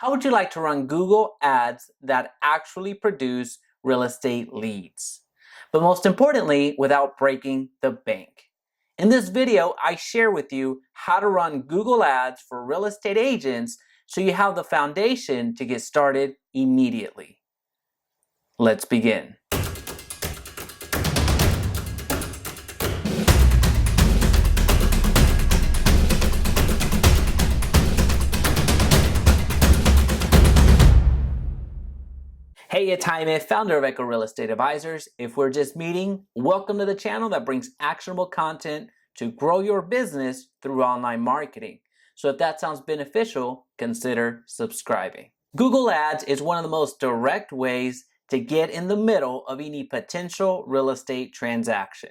How would you like to run Google ads that actually produce real estate leads? But most importantly, without breaking the bank. In this video, I share with you how to run Google ads for real estate agents so you have the foundation to get started immediately. Let's begin. Hey, it's Jaime, founder of Echo Real Estate Advisors. If we're just meeting, welcome to the channel that brings actionable content to grow your business through online marketing. So if that sounds beneficial, consider subscribing. Google Ads is one of the most direct ways to get in the middle of any potential real estate transaction.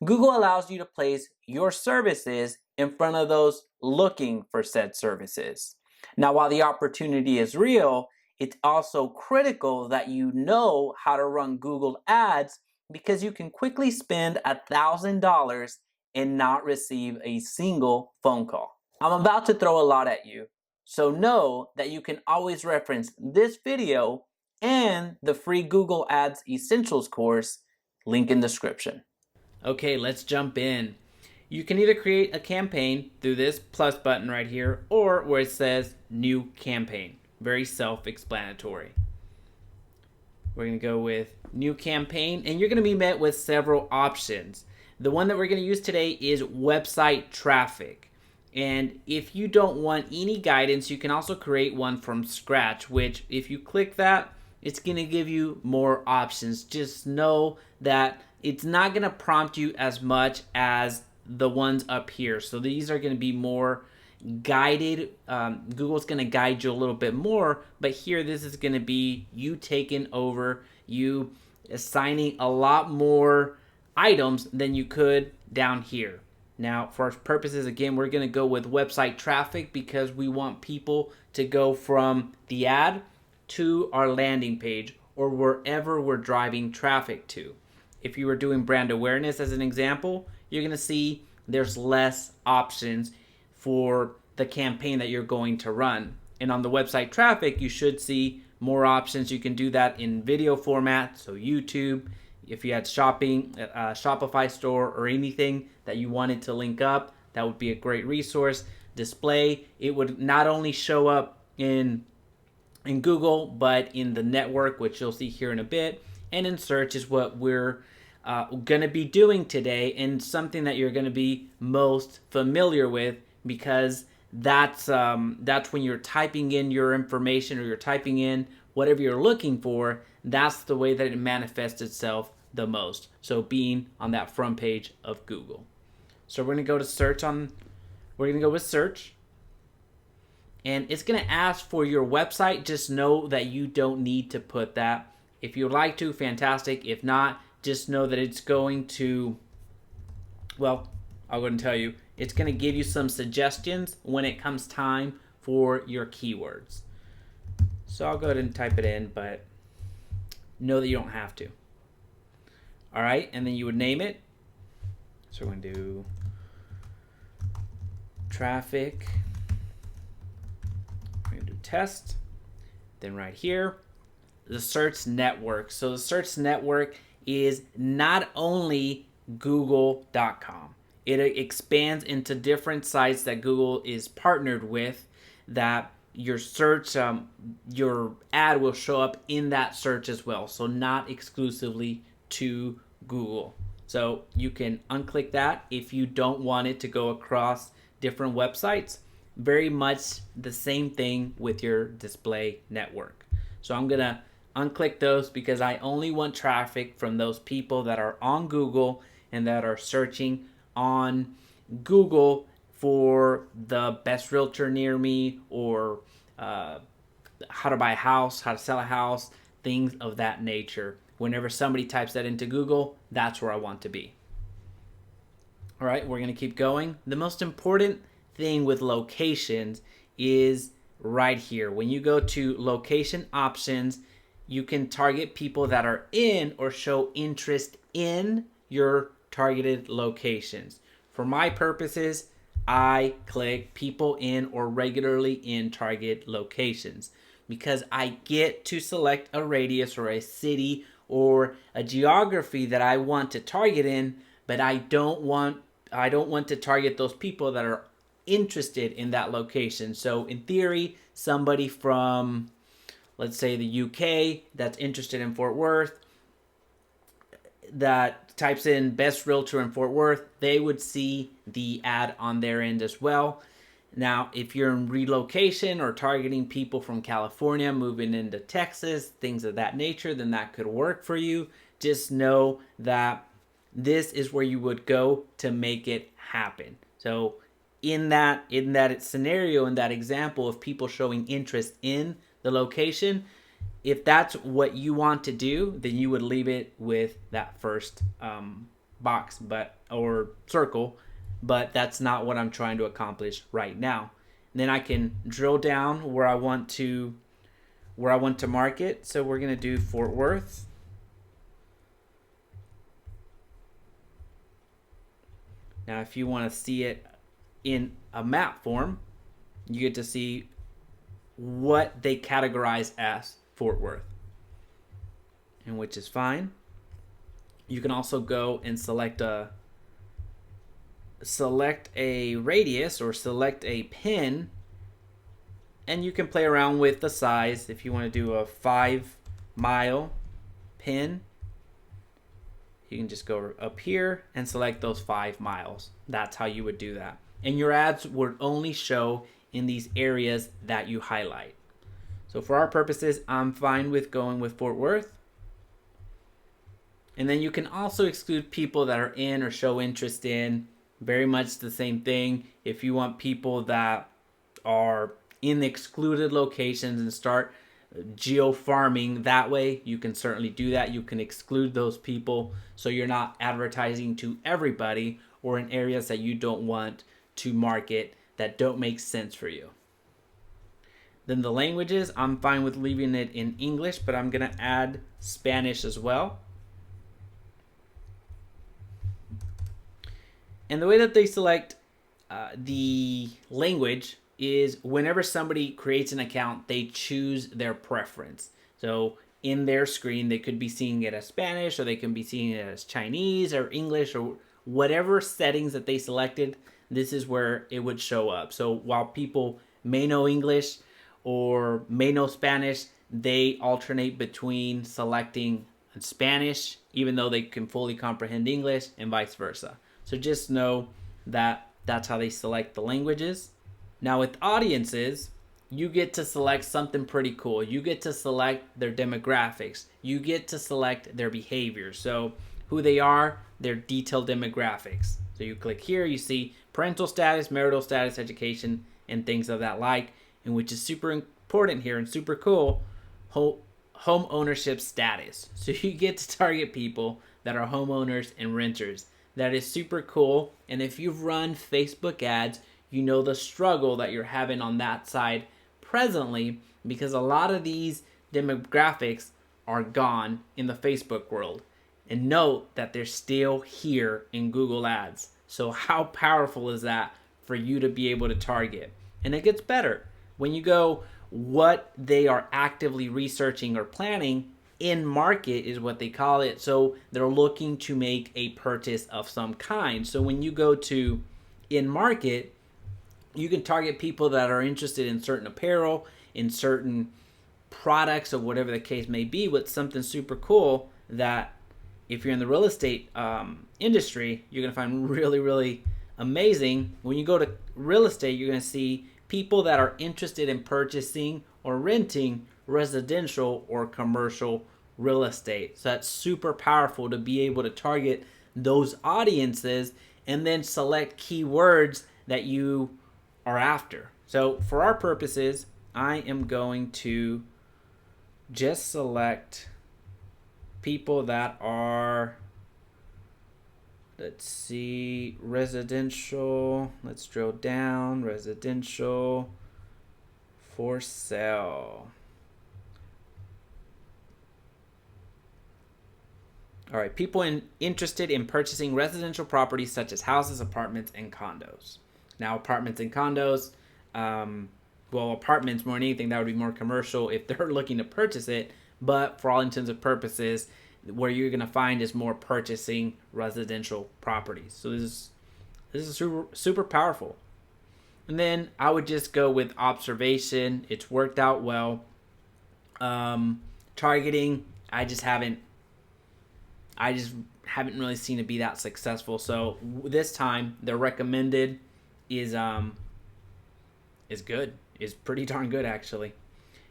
Google allows you to place your services in front of those looking for said services. Now, while the opportunity is real, it's also critical that you know how to run Google Ads because you can quickly spend $1,000 and not receive a single phone call. I'm about to throw a lot at you, so know that you can always reference this video and the free Google Ads Essentials course, link in description. Okay, let's jump in. You can either create a campaign through this plus button right here or where it says New Campaign. Very self-explanatory. We're going to go with New Campaign, and you're going to be met with several options. The one that we're going to use today is website traffic. And if you don't want any guidance, you can also create one from scratch, which if you click that, it's going to give you more options. Just know that it's not going to prompt you as much as the ones up here. So these are going to be more guided. Google's going to guide you a little bit more, but here this is going to be you taking over, you assigning a lot more items than you could down here. Now, for our purposes, again, we're going to go with website traffic because we want people to go from the ad to our landing page or wherever we're driving traffic to. If you were doing brand awareness as an example, you're going to see there's less options for the campaign that you're going to run. And on the website traffic, you should see more options. You can do that in video format, so YouTube. If you had shopping, Shopify store, or anything that you wanted to link up, that would be a great resource. Display, it would not only show up in Google, but in the network, which you'll see here in a bit. And in search is what we're going to be doing today, and something that you're going to be most familiar with, because that's when you're typing in your information or you're typing in whatever you're looking for. That's the way that it manifests itself the most. So being on that front page of Google. So we're going to go to search we're going to go with search. And it's going to ask for your website. Just know that you don't need to put that. If you'd like to, fantastic. If not, just know that it's going to, well, I'll go ahead and tell you, it's going to give you some suggestions when it comes time for your keywords. So I'll go ahead and type it in, but know that you don't have to. All right, and then you would name it. So we're going to do traffic. We're going to do test. Then right here, the search network. So the search network is not only google.com. It expands into different sites that Google is partnered with, that your search, your ad will show up in that search as well. So not exclusively to Google. So you can unclick that if you don't want it to go across different websites. Very much the same thing with your display network. So I'm going to unclick those because I only want traffic from those people that are on Google and that are searching on Google for the best realtor near me, or how to buy a house, how to sell a house, things of that nature. Whenever somebody types that into Google, that's where I want to be. All right, we're going to keep going. The most important thing with locations is right here. When you go to location options, you can target people that are in or show interest in your targeted locations. For my purposes, I click people in or regularly in target locations. because I get to select a radius or a city or a geography that I want to target in, but I don't want to target those people that are interested in that location. So in theory, somebody from, let's say, the UK that's interested in Fort Worth, that types in best realtor in Fort Worth, they would see the ad on their end as well. Now, if you're in relocation or targeting people from California moving into Texas, things of that nature, then that could work for you. Just know that this is where you would go to make it happen. So in that scenario, in that example of people showing interest in the location, if that's what you want to do, then you would leave it with that first box or circle, but that's not what I'm trying to accomplish right now. And then I can drill down where I want to market. So we're going to do Fort Worth. Now, if you want to see it in a map form, you get to see what they categorize as Fort Worth, and which is fine. You can also go and select a radius or select a pin, and you can play around with the size. If you want to do a 5-mile pin, you can just go up here and select those 5 miles. That's how you would do that. And your ads would only show in these areas that you highlight. So for our purposes, I'm fine with going with Fort Worth. And then you can also exclude people that are in or show interest in. Very much the same thing. If you want people that are in excluded locations and start geo farming that way, you can certainly do that. You can exclude those people so you're not advertising to everybody or in areas that you don't want to market that don't make sense for you. Then the languages, I'm fine with leaving it in English, but I'm going to add Spanish as well. And the way that they select the language is whenever somebody creates an account, they choose their preference. So in their screen, they could be seeing it as Spanish, or they can be seeing it as Chinese or English, or whatever settings that they selected, this is where it would show up. So while people may know English or may know Spanish, they alternate between selecting Spanish, even though they can fully comprehend English, and vice versa. So just know that that's how they select the languages. Now with audiences, you get to select something pretty cool. You get to select their demographics. You get to select their behavior. So who they are, their detailed demographics. So you click here, you see parental status, marital status, education, and things of that like, and which is super important here and super cool, home ownership status. So you get to target people that are homeowners and renters. That is super cool. And if you've run Facebook ads, you know the struggle that you're having on that side presently, because a lot of these demographics are gone in the Facebook world. And note that they're still here in Google Ads. So how powerful is that for you to be able to target? And it gets better. When you go, what they are actively researching or planning, in market is what they call it. So they're looking to make a purchase of some kind. So when you go to in market, you can target people that are interested in certain apparel, in certain products, or whatever the case may be, with something super cool that if you're in the real estate industry, you're going to find really, really amazing. When you go to real estate, you're going to see people that are interested in purchasing or renting residential or commercial real estate. So that's super powerful to be able to target those audiences and then select keywords that you are after. So for our purposes, I am going to just select people that are, let's see, residential. Let's drill down, residential for sale. All right, people interested in purchasing residential properties such as houses, apartments, and condos. Now, apartments and condos, well, apartments more than anything, that would be more commercial if they're looking to purchase it. But for all intents and purposes, where you're going to find is more purchasing residential properties. So this is super powerful. And then I would just go with observation. It's worked out well. Targeting, I just haven't really seen it be that successful. So this time, the recommended is good. Is pretty darn good, actually.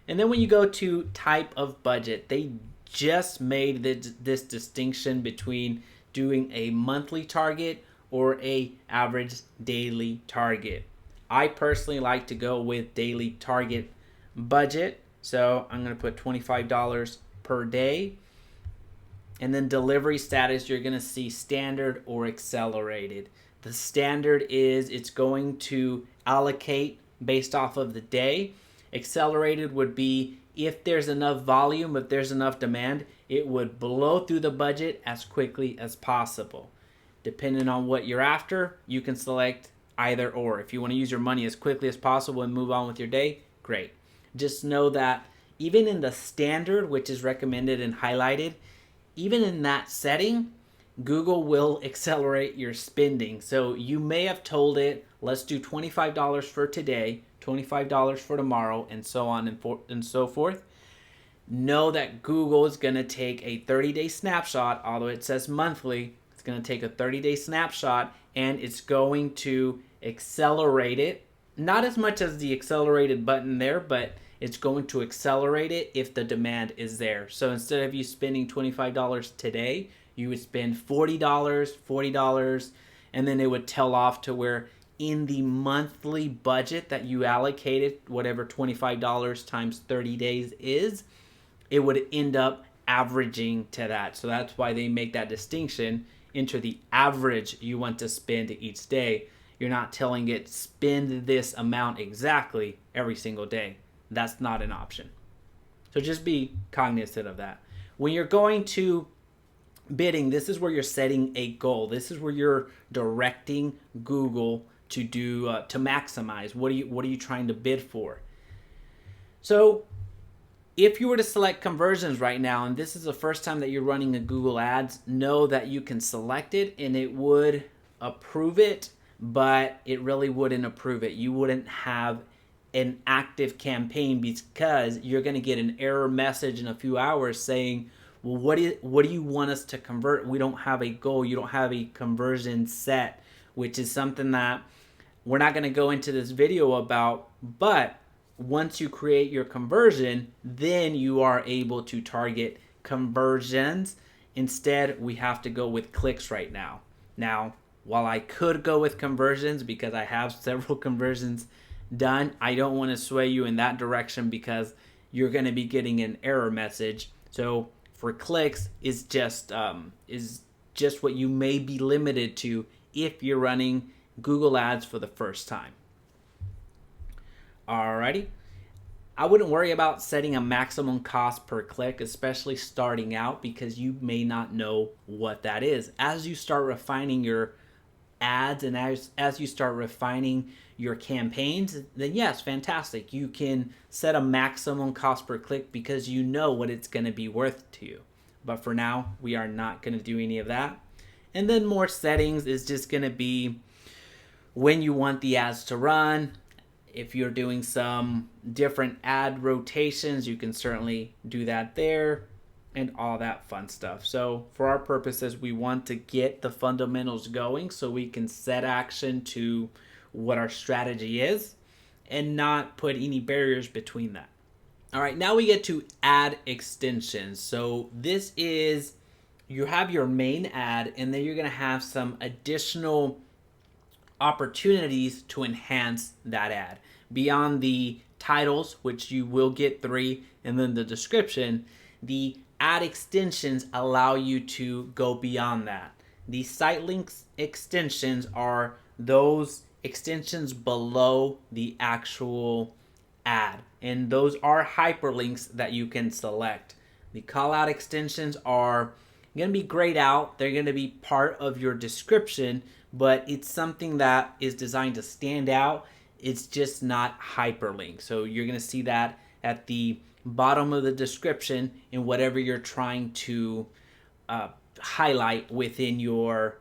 And then when you go to type of budget, they just made this distinction between doing a monthly target or a average daily target. I personally like to go with daily target budget. So I'm going to put $25 per day. And then delivery status, you're going to see standard or accelerated. The standard is it's going to allocate based off of the day. Accelerated would be if there's enough volume, if there's enough demand, it would blow through the budget as quickly as possible. Depending on what you're after, you can select either or. If you want to use your money as quickly as possible and move on with your day, great. Just know that even in the standard, which is recommended and highlighted, even in that setting, Google will accelerate your spending. So you may have told it, let's do $25 for today, $25 for tomorrow, and so on and so forth. Know that Google is going to take a 30-day snapshot, although it says monthly. It's going to take a 30-day snapshot, and it's going to accelerate it. Not as much as the accelerated button there, but it's going to accelerate it if the demand is there. So instead of you spending $25 today, you would spend $40, and then it would tail off to where in the monthly budget that you allocated, whatever $25 times 30 days is, it would end up averaging to that. So that's why they make that distinction into the average you want to spend each day. You're not telling it spend this amount exactly every single day. That's not an option. So just be cognizant of that. When you're going to bidding, this is where you're setting a goal. This is where you're directing Google to do to maximize. What are you trying to bid for? So if you were to select conversions right now, and this is the first time that you're running a Google Ads, know that you can select it and it would approve it, but it really wouldn't approve it. You wouldn't have an active campaign because you're going to get an error message in a few hours saying, well, what do you want us to convert? We don't have a goal. You don't have a conversion set, which is something that we're not going to go into this video about. But once you create your conversion, then you are able to target conversions. Instead, we have to go with clicks right now. Now, while I could go with conversions because I have several conversions done, I don't want to sway you in that direction because you're going to be getting an error message. So for clicks is just what you may be limited to if you're running Google Ads for the first time. Alrighty. I wouldn't worry about setting a maximum cost per click, especially starting out, because you may not know what that is. As you start refining your ads and as you start refining your campaigns, then yes, fantastic. You can set a maximum cost per click because you know what it's going to be worth to you. But for now, we are not going to do any of that. And then more settings is just going to be when you want the ads to run. If you're doing some different ad rotations, you can certainly do that there and all that fun stuff. So for our purposes, we want to get the fundamentals going so we can set action to what our strategy is and not put any barriers between that. All right, now we get to ad extensions. So this is, you have your main ad and then you're going to have some additional opportunities to enhance that ad. Beyond the titles, which you will get 3, and then the description, the ad extensions allow you to go beyond that. The site links extensions are those extensions below the actual ad, and those are hyperlinks that you can select. The call out extensions are going to be grayed out. They're going to be part of your description, but it's something that is designed to stand out It's just not hyperlinked. So you're going to see that at the bottom of the description in whatever you're trying to highlight within your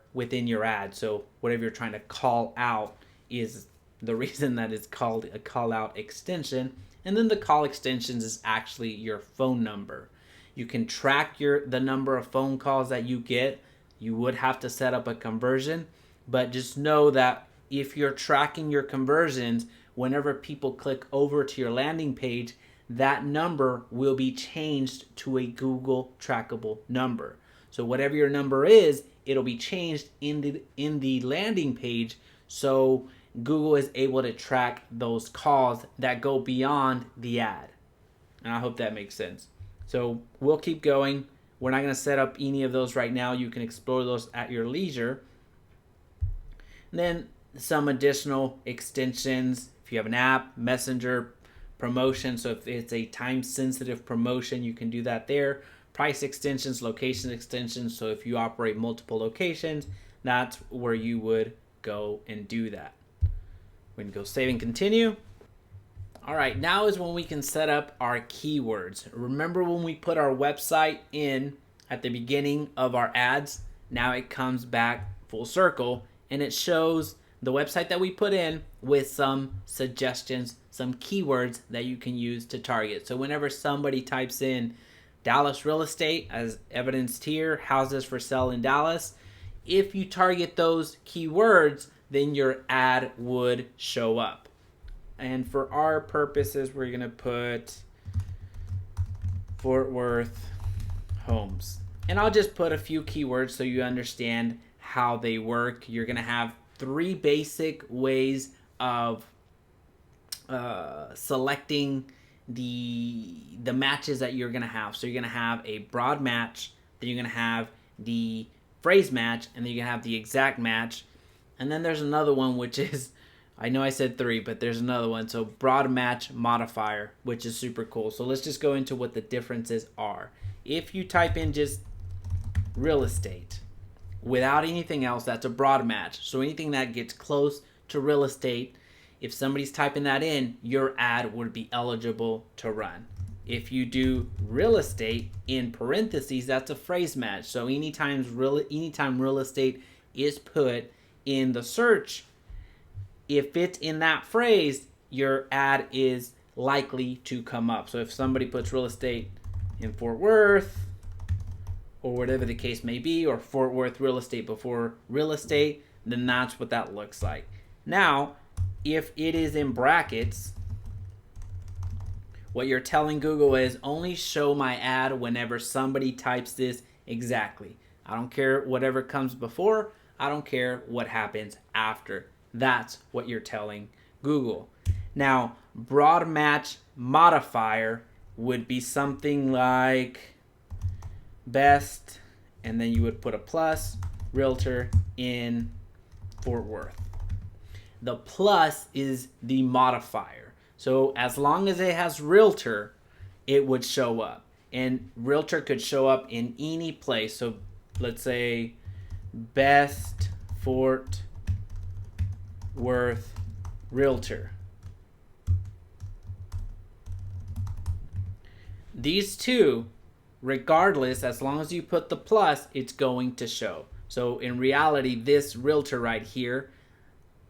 ad. So whatever you're trying to call out is the reason that it's called a call out extension. And then the call extensions is actually your phone number. You can track the number of phone calls that you get. You would have to set up a conversion, but just know that if you're tracking your conversions, whenever people click over to your landing page, that number will be changed to a Google trackable number. So whatever your number is, it'll be changed in the landing page, so Google is able to track those calls that go beyond the ad. And I hope that makes sense. So we'll keep going. We're not going to set up any of those right now. You can explore those at your leisure. And then some additional extensions. If you have an app, Messenger, promotion. So if it's a time-sensitive promotion, you can do that there. Price extensions, location extensions. So if you operate multiple locations, that's where you would go and do that. We can go save and continue. All right, now is when we can set up our keywords. Remember when we put our website in at the beginning of our ads? Now it comes back full circle and it shows the website that we put in with some suggestions, some keywords that you can use to target. So whenever somebody types in Dallas real estate, as evidenced here, houses for sale in Dallas, if you target those keywords, then your ad would show up. And for our purposes, we're going to put Fort Worth homes. And I'll just put a few keywords so you understand how they work. You're going to have 3 basic ways of selecting the matches that you're going to have. So you're going to have a broad match, then you're going to have the phrase match, and then you're going to have the exact match. And then there's another one, which is, I know I said 3, but there's another one. So broad match modifier, which is super cool. So let's just go into what the differences are. If you type in just real estate without anything else, that's a broad match. So anything that gets close to real estate, if somebody's typing that in, your ad would be eligible to run. If you do real estate in parentheses, that's a phrase match. So anytime real estate is put in the search, if it's in that phrase, your ad is likely to come up. So if somebody puts real estate in Fort Worth, or whatever the case may be, or Fort Worth real estate before real estate, then that's what that looks like. Now, if it is in brackets, what you're telling Google is only show my ad whenever somebody types this exactly. I don't care whatever comes before. I don't care what happens after. That's what you're telling Google. Now, broad match modifier would be something like best, and then you would put a plus, realtor in Fort Worth. The plus is the modifier. So as long as it has realtor, it would show up. And realtor could show up in any place. So let's say best Fort Worth realtor. These two, regardless, as long as you put the plus, it's going to show. So in reality, this realtor right here,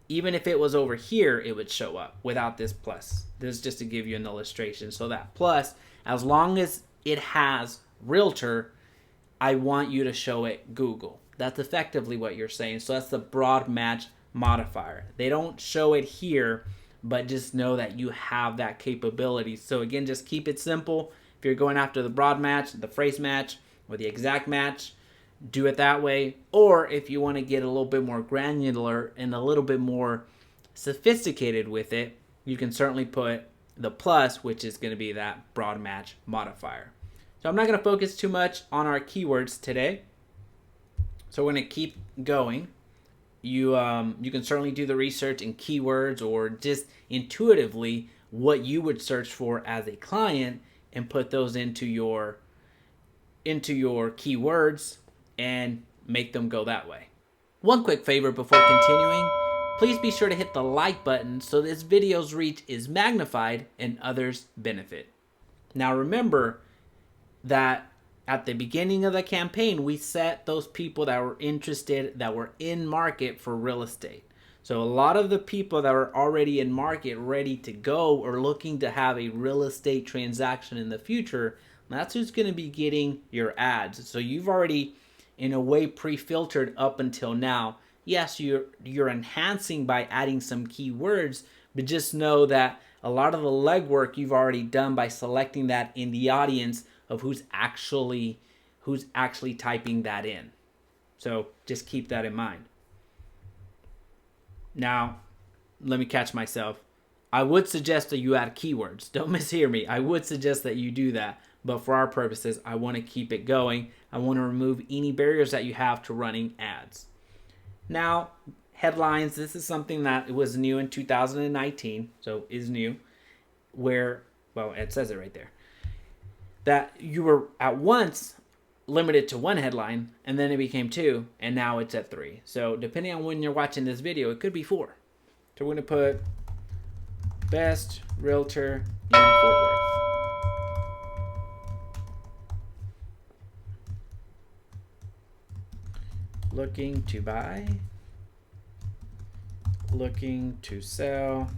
even if it was over here, it would show up without this plus. This is just to give you an illustration. So that plus, as long as it has realtor, I want you to show it Google. That's effectively what you're saying. So that's the broad match modifier. They don't show it here, but just know that you have that capability. So again, just keep it simple. If you're going after the broad match, the phrase match, or the exact match, do it that way. Or if you want to get a little bit more granular and a little bit more sophisticated with it, you can certainly put the plus, which is going to be that broad match modifier. So I'm not going to focus too much on our keywords today. So we're going to keep going. You can certainly do the research in keywords or just intuitively what you would search for as a client and put those into your keywords and make them go that way. One quick favor before continuing, Please be sure to hit the like button so this video's reach is magnified and others benefit. Now remember that at the beginning of the campaign, we set those people that were interested, that were in market for real estate. So a lot of the people that are already in market, ready to go, or looking to have a real estate transaction in the future, that's who's going to be getting your ads. So you've already, in a way, pre-filtered up until now. Yes, you're enhancing by adding some keywords, but just know that a lot of the legwork you've already done by selecting that in the audience of who's actually typing that in. So just keep that in mind. Now, let me catch myself. I would suggest that you add keywords. Don't mishear me. I would suggest that you do that. But for our purposes, I want to keep it going. I want to remove any barriers that you have to running ads. Now, headlines. This is something that was new in 2019, so is new, where, well, it says it right there, that you were at once limited to one headline, and then it became 2, and now it's at 3. So depending on when you're watching this video, it could be 4. So we're going to put best realtor in Fort Worth. Looking to buy, looking to sell.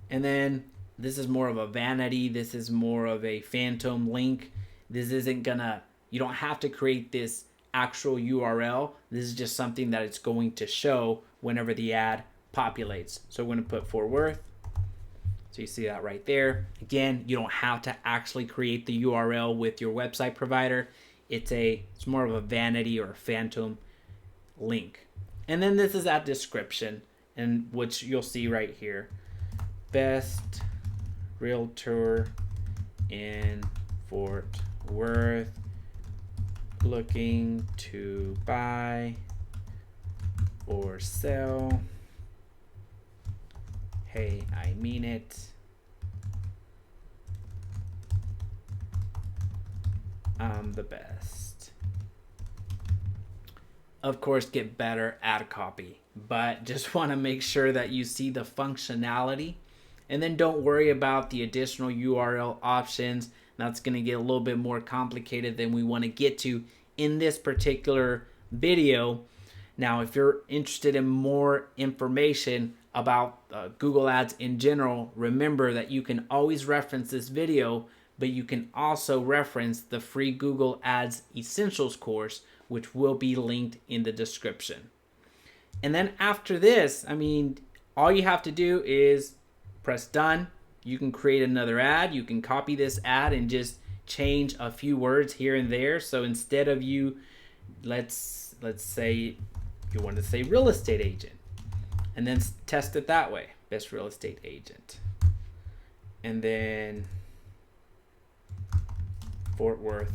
And then this is more of a vanity. This is more of a phantom link. This isn't gonna, you don't have to create this actual URL. This is just something that it's going to show whenever the ad populates. So we're gonna put Fort Worth. So you see that right there. Again, you don't have to actually create the URL with your website provider. It's more of a vanity or a phantom link. And then this is that description, and which you'll see right here. Best realtor in Fort Worth, looking to buy or sell. Hey, I mean it. I'm the best. Of course, get better ad copy, but just want to make sure that you see the functionality, and then don't worry about the additional URL options. That's going to get a little bit more complicated than we want to get to in this particular video. Now, if you're interested in more information about Google Ads in general, remember that you can always reference this video, but you can also reference the free Google Ads Essentials course, which will be linked in the description. And then after this, I mean, all you have to do is press done. You can create another ad. You can copy this ad and just change a few words here and there. So instead of you, let's say you want to say real estate agent, and then test it that way, best real estate agent. And then Fort Worth.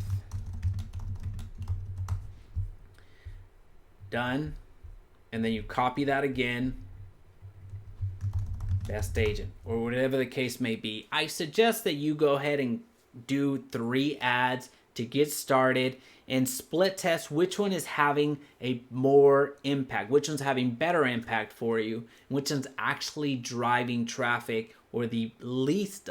Done. And then you copy that again. Best agent, or whatever the case may be. I suggest that you go ahead and do 3 ads to get started and split test which one is having a more impact, which one's having better impact for you, which one's actually driving traffic or the least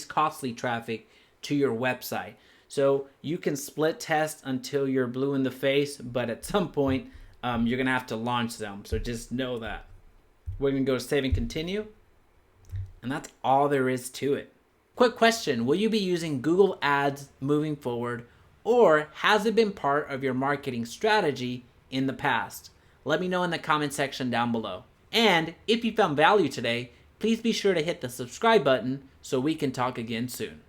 costly traffic to your website. So you can split test until you're blue in the face, but at some point you're gonna have to launch them. So just know that. We're gonna go to save and continue, and that's all there is to it. Quick question, will you be using Google Ads moving forward, or has it been part of your marketing strategy in the past? Let me know in the comment section down below. And if you found value today, please be sure to hit the subscribe button so we can talk again soon.